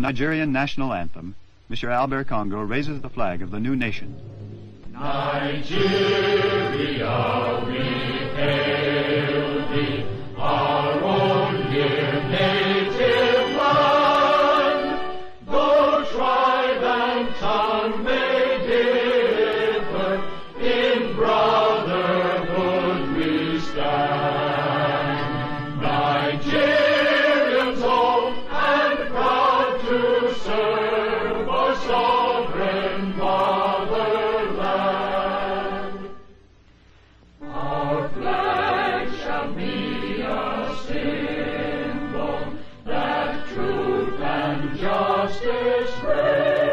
Nigerian national anthem, Mr. Albert Congo raises the flag of the new nation. Nigeria, we hail thee, our own dear native land. Though tribe and tongue may differ, in brotherhood we stand. Nigerians old and proud to serve our sovereign motherland. Our flag shall be a symbol that truth and justice reign.